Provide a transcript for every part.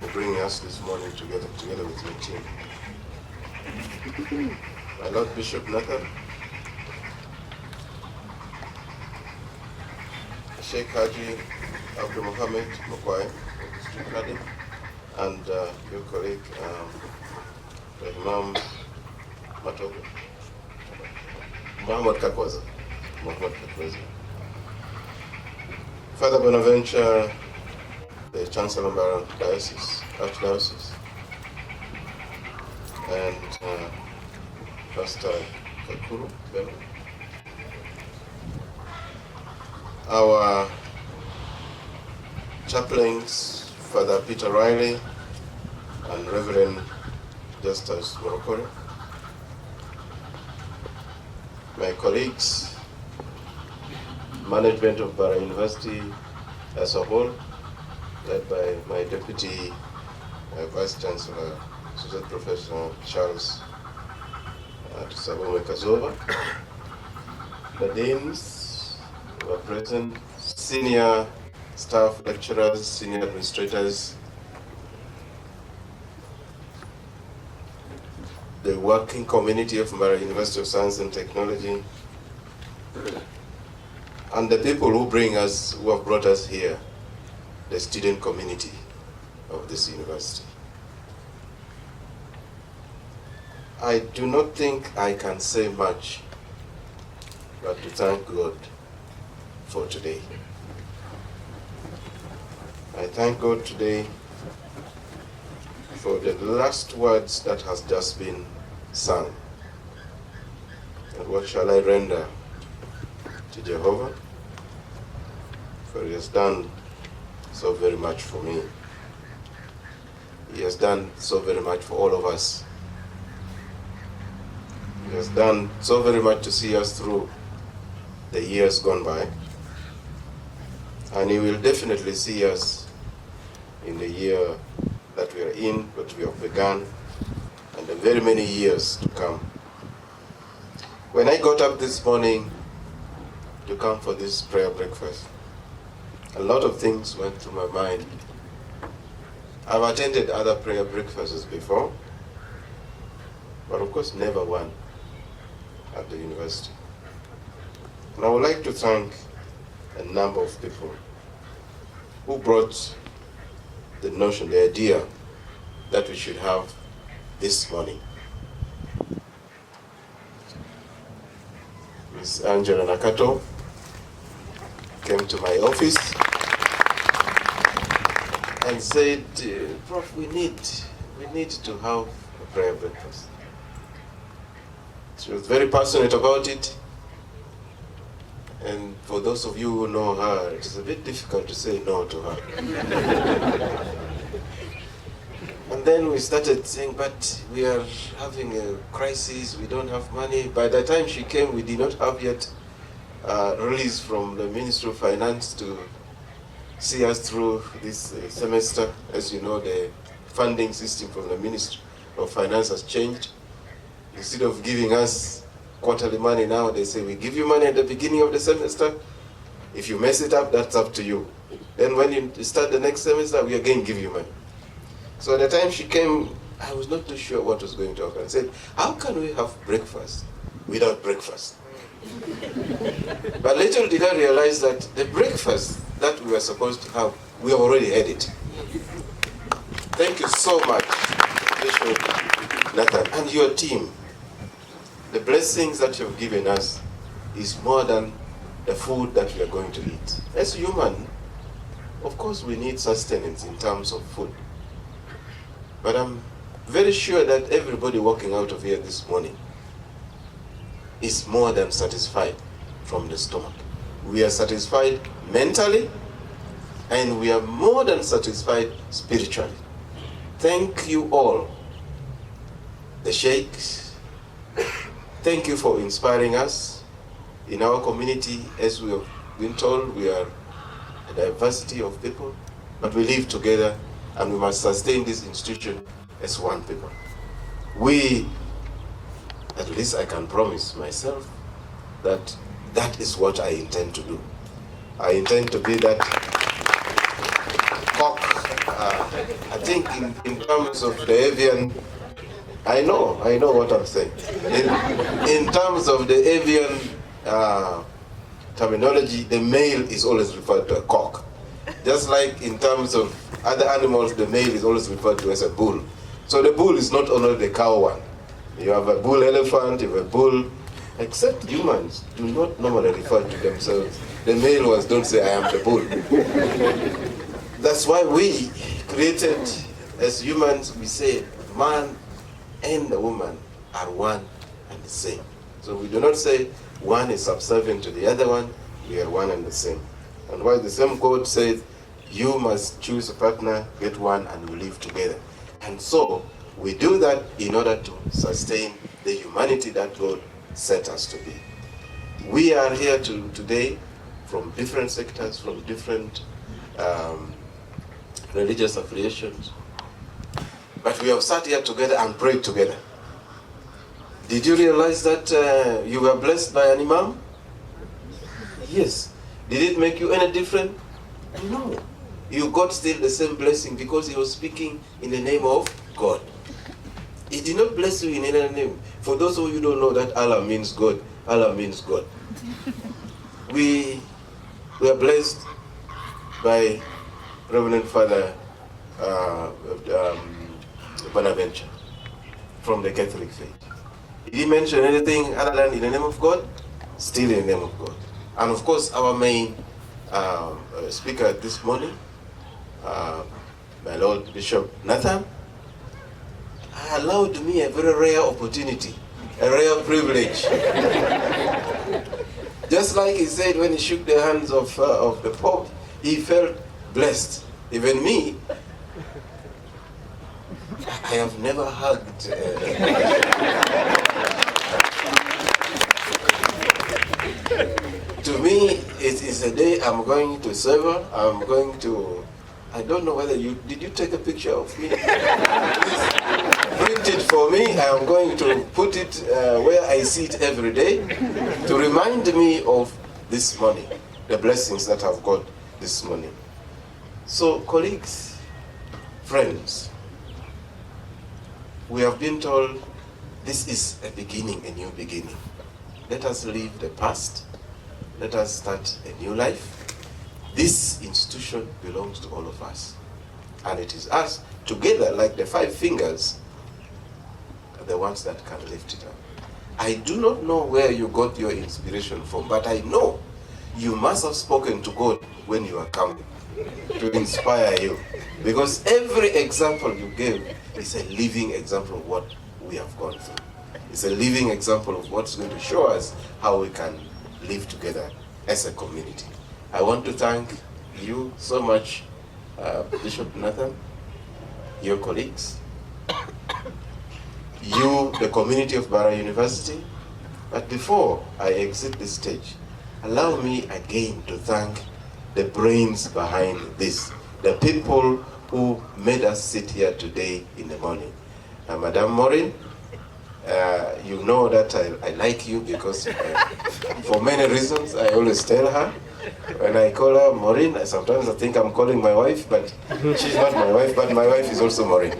for bringing us this morning together with your team. My Lord Bishop Nathan, Sheikh Haji Abdul Mohammed Mukwai, District Kadi, and your colleague, Imam Matogo, Muhammad Kakwaza. Father Bonaventure, the Chancellor of Mbarara Archdiocese, and Pastor Kakuru Bello. Our chaplains, Father Peter Riley and Reverend Justus Morokore. My colleagues, management of Mbarara University as a whole, led by my Deputy Vice Chancellor, Associate Professor Charles Sabome Kazova, the deans who are present, senior staff, lecturers, senior administrators, the working community of Mbarara University of Science and Technology, and the people who have brought us here, the student community of this university. I do not think I can say much but to thank God for today. I thank God today for the last words that has just been sung. And what shall I render to Jehovah? For he has done so very much for me. He has done so very much for all of us. He has done so very much to see us through the years gone by. And he will definitely see us in the year that we are in, that we have begun, and the very many years to come. When I got up this morning to come for this prayer breakfast, a lot of things went through my mind. I've attended other prayer breakfasts before, but of course never one at the university. And I would like to thank a number of people who brought the notion, the idea that we should have this morning. Ms. Angela Nakato came to my office and said, Prof, we need to have a prayer breakfast. She was very passionate about it. And for those of you who know her, it is a bit difficult to say no to her. And then we started saying, but we are having a crisis, we don't have money. By the time she came, we did not have yet release from the Ministry of Finance to see us through this semester. As you know, the funding system from the Ministry of Finance has changed. Instead of giving us quarterly money now, they say, we give you money at the beginning of the semester. If you mess it up, that's up to you. Then when you start the next semester, we again give you money. So at the time she came, I was not too sure what was going to happen. I said, how can we have breakfast without breakfast? But little did I realize that the breakfast that we were supposed to have, we have already had it. Thank you so much, Bishop Nathan, and your team. The blessings that you have given us is more than the food that we are going to eat. As human, of course we need sustenance in terms of food. But I'm very sure that everybody walking out of here this morning is more than satisfied from the stomach. We are satisfied mentally, and we are more than satisfied spiritually. Thank you all, the sheikhs. Thank you for inspiring us. In our community, as we have been told, we are a diversity of people, but we live together, and we must sustain this institution as one people. We, at least I can promise myself, that that is what I intend to do. I intend to be that cock I think in terms of the avian, I know what I'm saying. In terms of the avian terminology, the male is always referred to as a cock. Just like in terms of other animals, the male is always referred to as a bull. So the bull is not only the cow one. You have a bull elephant, you have a bull, except humans do not normally refer to themselves. The male ones don't say, I am the bull. That's why we created, as humans, we say man and the woman are one and the same. So we do not say one is subservient to the other one, we are one and the same. And why the same quote says, you must choose a partner, get one, and we live together. And so we do that in order to sustain the humanity that God set us to be. We are here today from different sectors, from different religious affiliations, but we have sat here together and prayed together. Did you realize that you were blessed by an imam? Yes. Did it make you any different? No. You got still the same blessing because he was speaking in the name of God. He did not bless you in any name. For those of you who don't know that Allah means God, Allah means God. We were blessed by Reverend Father Bonaventure from the Catholic faith. Did he mention anything other than in the name of God? Still in the name of God. And of course, our main speaker this morning, my Lord Bishop Nathan, allowed me a very rare opportunity, a rare privilege. Just like he said when he shook the hands of the Pope, he felt blessed. Even me, I have never hugged. To me, it is a day I'm going to serve her. I'm going to, I don't know whether did you take a picture of me? Print it for me. I'm going to put it where I see it every day to remind me of this morning, the blessings that I've got this morning. So, colleagues, friends, we have been told this is a beginning, a new beginning. Let us leave the past. Let us start a new life. This institution belongs to all of us. And it is us, together, like the 5 fingers, the ones that can lift it up. I do not know where you got your inspiration from, but I know you must have spoken to God when you are coming to inspire you. Because every example you gave is a living example of what we have gone through. It's a living example of what's going to show us how we can live together as a community. I want to thank you so much, Bishop Nathan, your colleagues, you, the community of Mbarara University. But before I exit this stage, allow me again to thank the brains behind this, the people who made us sit here today in the morning. Madame Maureen, you know that I like you because for many reasons I always tell her. When I call her Maureen, sometimes I think I'm calling my wife, but she's not my wife, but my wife is also Maureen.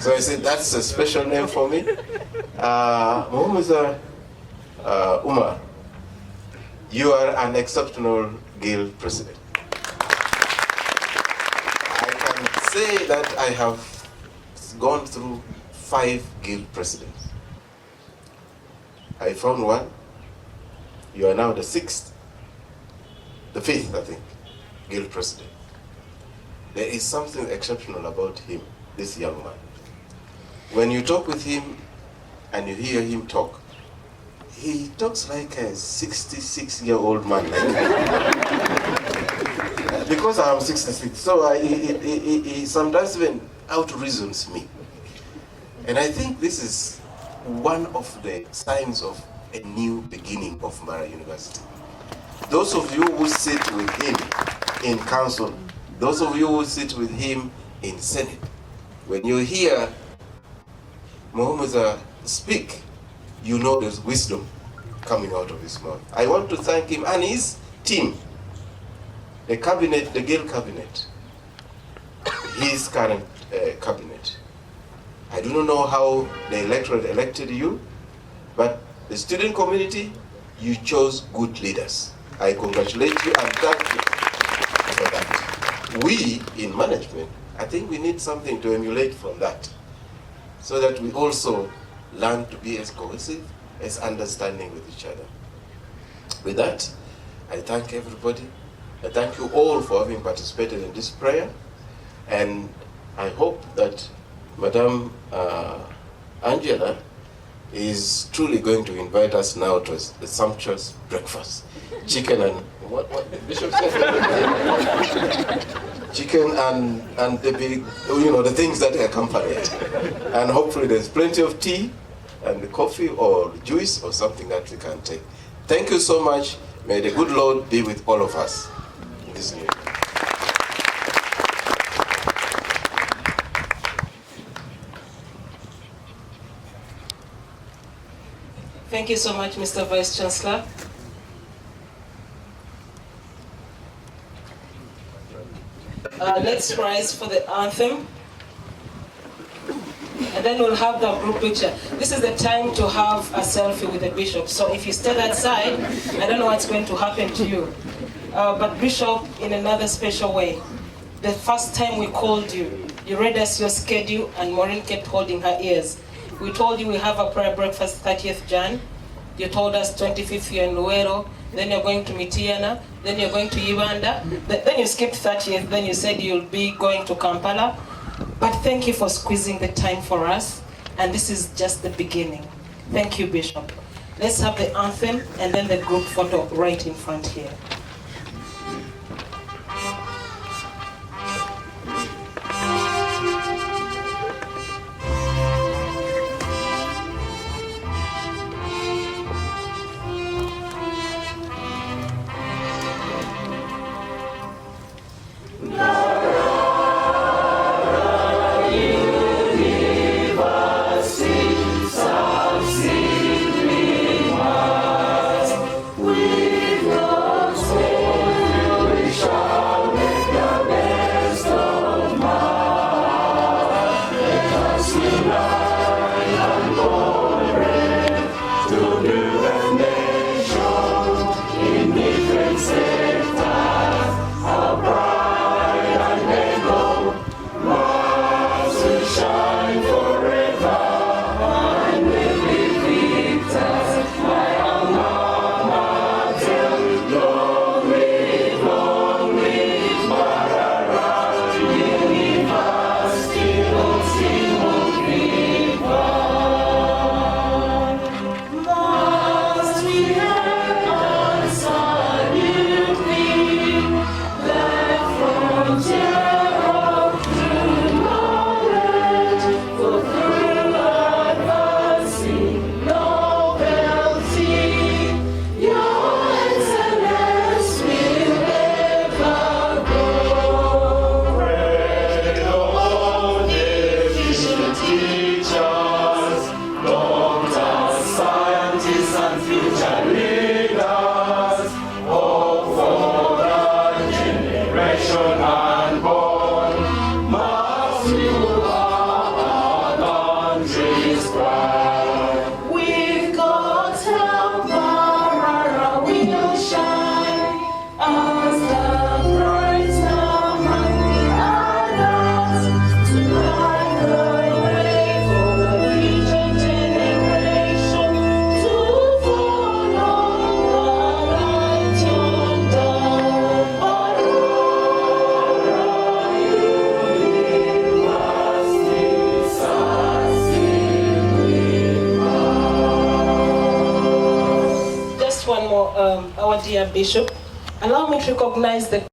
So I said, that's a special name for me. Muhammad Umar, you are an exceptional guild president. I can say that I have gone through 5 guild presidents. I found one. You are now the 6th. The 5th, I think, guild president. There is something exceptional about him, this young man. When you talk with him and you hear him talk, he talks like a 66-year-old man. Like because I am 66, so he sometimes even out-reasons me. And I think this is one of the signs of a new beginning of Mbarara University. Those of you who sit with him in council, those of you who sit with him in Senate, when you hear Muhammad speak, you know there's wisdom coming out of his mouth. I want to thank him and his team, the cabinet, the Gale cabinet. his current cabinet. I do not know how the electorate elected you, but the student community, you chose good leaders. I congratulate you and thank you for that. We in management, I think we need something to emulate from that, so that we also learn to be as cohesive, as understanding with each other. With that, I thank everybody. I thank you all for having participated in this prayer, and I hope that Madam Angela is truly going to invite us now to a sumptuous breakfast. Chicken and, what Bishop said? Chicken and the big, the things that accompany it. And hopefully there's plenty of tea and coffee or juice or something that we can take. Thank you so much. May the good Lord be with all of us in this new year. Thank you so much, Mr. Vice Chancellor. Let's rise for the anthem. And then we'll have the group picture. This is the time to have a selfie with the bishop. So if you stay that side, I don't know what's going to happen to you. But Bishop, in another special way, the first time we called you, you read us your schedule and Maureen kept holding her ears. We told you we have a prayer breakfast 30th Jan. You told us 25th you're in Luero, then you're going to Mitiana, then you're going to Uganda, then you skipped 30th, then you said you'll be going to Kampala. But thank you for squeezing the time for us, and this is just the beginning. Thank you, Bishop. Let's have the anthem and then the group photo right in front here. Our dear Bishop, allow me to recognize the